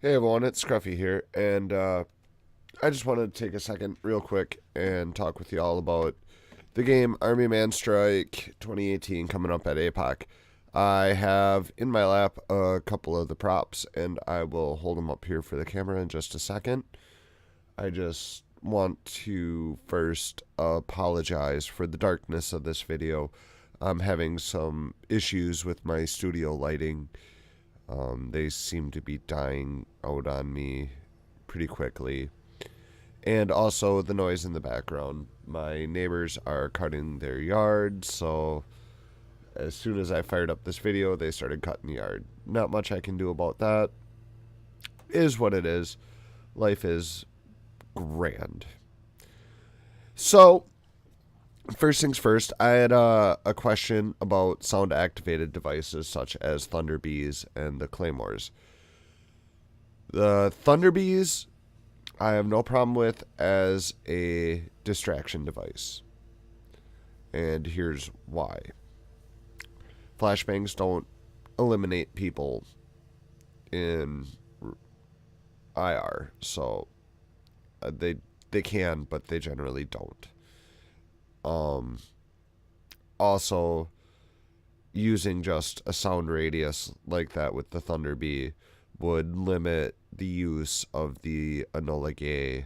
Hey everyone, it's Scruffy here, and I just wanted to take a second, real quick, and talk with you all about the game Army Man Strike 2018 coming up at APOC. I have in my lap a couple of the props, and I will hold them up here for the camera in just a second. I just want to first apologize for the darkness of this video. I'm having some issues with my studio lighting. They seem to be dying out on me pretty quickly. And also the noise in the background. My neighbors are cutting their yard, so as soon as I fired up this video, they started cutting the yard. Not much I can do about that. Is what it is. Life is grand. So, first things first, I had a question about sound activated devices such as Thunderbees and the Claymores. The Thunderbees, I have no problem with as a distraction device. And here's why. Flashbangs don't eliminate people in IR, so they can, but they generally don't. Also, using just a sound radius like that with the Thunderbee would limit the use of the Enola Gay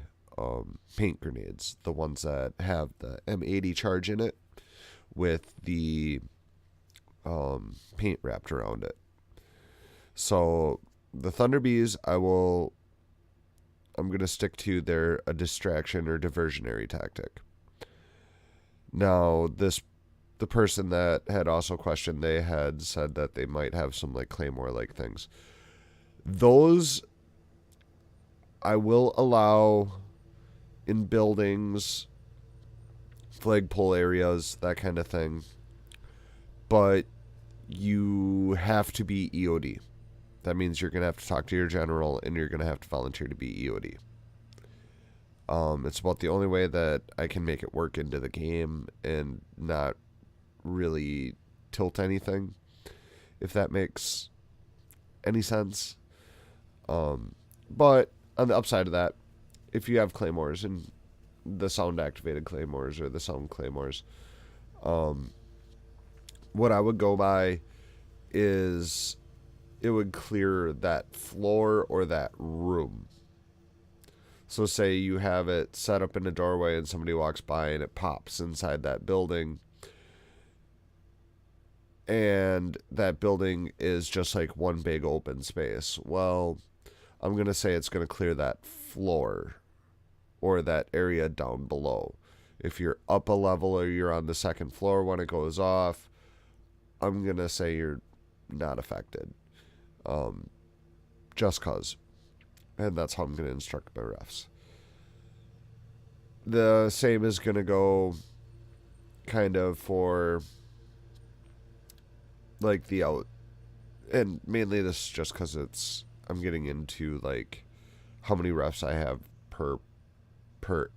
paint grenades, the ones that have the M80 charge in it with the paint wrapped around it. So the Thunderbees, I'm going to stick to they're a distraction or diversionary tactic. Now, the person that had also questioned, they had said that they might have some like Claymore like things. Those I will allow in buildings, flagpole areas, that kind of thing. But you have to be EOD. That means you're going to have to talk to your general and you're going to have to volunteer to be EOD. It's about the only way that I can make it work into the game and not really tilt anything, if that makes any sense. But on the upside of that, if you have claymores and the sound activated claymores or the sound claymores, what I would go by is it would clear that floor or that room. So say you have it set up in a doorway and somebody walks by and it pops inside that building, and that building is just like one big open space. Well, I'm going to say it's going to clear that floor or that area down below. If you're up a level or you're on the second floor when it goes off, I'm going to say you're not affected. Just cause. And that's how I'm going to instruct my refs. The same is going to go kind of for like the out, and mainly this is just because I'm getting into like how many refs I have per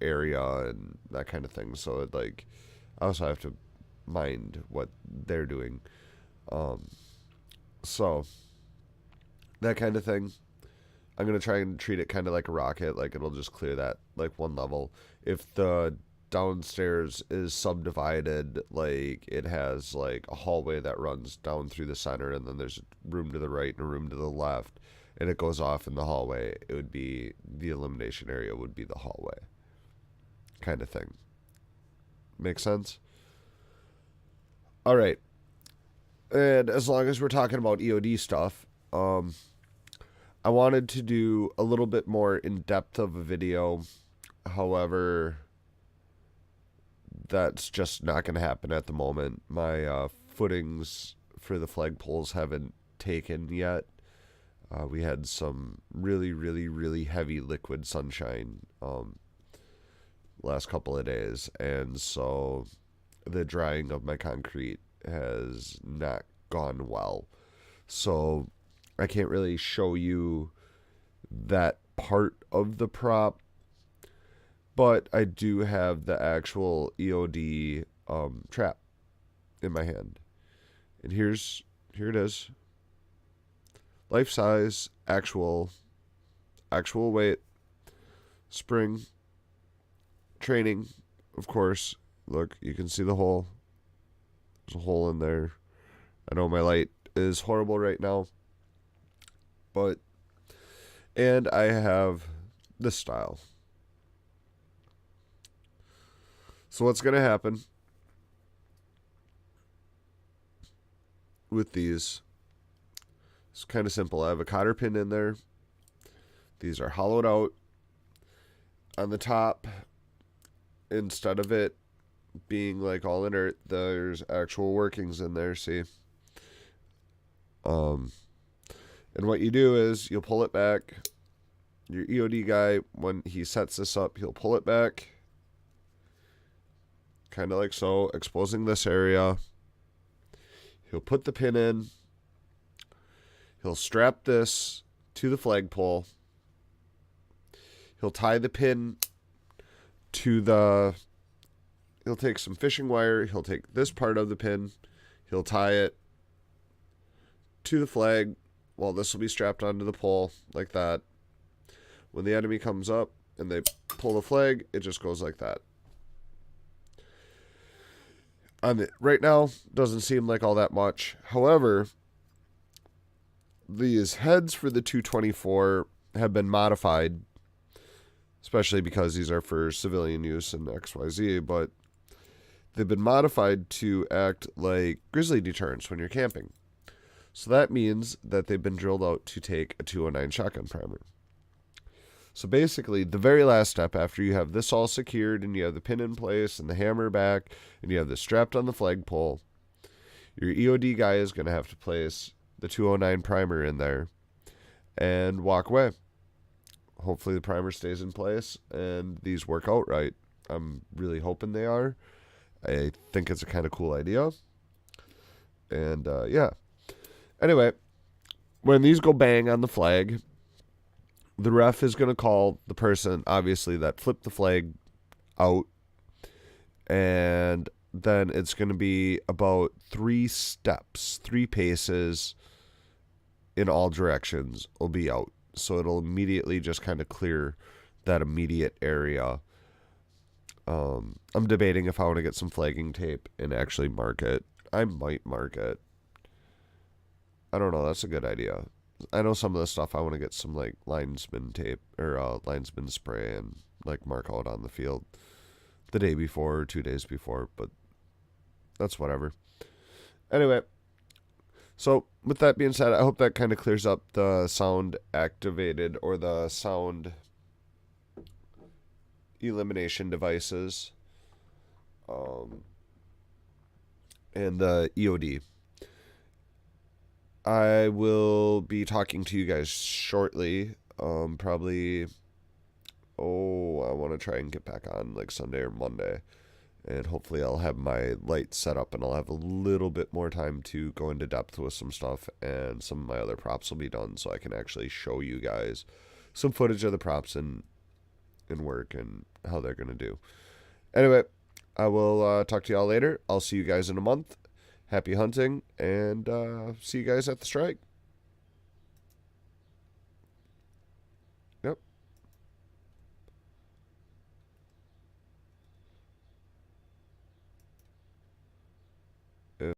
area and that kind of thing. So it like I also have to mind what they're doing. So that kind of thing. I'm going to try and treat it kind of like a rocket. Like it'll just clear that like one level. If the downstairs is subdivided, like it has like a hallway that runs down through the center and then there's a room to the right and a room to the left and it goes off in the hallway, it would be the elimination area would be the hallway kind of thing. Make sense? All right. And as long as we're talking about EOD stuff, I wanted to do a little bit more in depth of a video. However, that's just not going to happen at the moment. My footings for the flagpoles haven't taken yet. We had some really, really, really heavy liquid sunshine last couple of days, and so the drying of my concrete has not gone well. So I can't really show you that part of the prop, but I do have the actual EOD trap in my hand. And here it is. Life size, actual actual weight, spring, training, of course. Look, you can see the hole. There's a hole in there. I know my light is horrible right now, but, and I have this style. So what's going to happen with these, it's kind of simple. I have a cotter pin in there. These are hollowed out. On the top, instead of it being like all inert, there's actual workings in there, see? And what you do is you'll pull it back. Your EOD guy, when he sets this up, he'll pull it back. Kind of like so, exposing this area. He'll put the pin in. He'll strap this to the flagpole. He'll tie the pin to the... He'll take some fishing wire. He'll take this part of the pin. He'll tie it to the flag. Well, this will be strapped onto the pole like that. When the enemy comes up and they pull the flag, it just goes like that. Right now, doesn't seem like all that much. However, these heads for the 224 have been modified, especially because these are for civilian use and XYZ, but they've been modified to act like grizzly deterrents when you're camping. So that means that they've been drilled out to take a 209 shotgun primer. So basically, the very last step after you have this all secured and you have the pin in place and the hammer back and you have this strapped on the flagpole, your EOD guy is going to have to place the 209 primer in there and walk away. Hopefully the primer stays in place and these work out right. I'm really hoping they are. I think it's a kind of cool idea. And yeah. Anyway, when these go bang on the flag, the ref is going to call the person, obviously, that flipped the flag out. And then it's going to be about 3 steps, 3 paces in all directions will be out. So it'll immediately just kind of clear that immediate area. I'm debating if I want to get some flagging tape and actually mark it. I might mark it. I don't know. That's a good idea. I know some of the stuff I want to get some like linesman tape or linesman spray and like mark out on the field the day before or 2 days before, but that's whatever. Anyway, so with that being said, I hope that kind of clears up the sound activated or the sound elimination devices and the EOD. I will be talking to you guys shortly. Probably, I want to try and get back on like Sunday or Monday. And hopefully I'll have my light set up and I'll have a little bit more time to go into depth with some stuff. And some of my other props will be done so I can actually show you guys some footage of the props and work and how they're going to do. Anyway, I will talk to y'all later. I'll see you guys in a month. Happy hunting, and see you guys at the strike.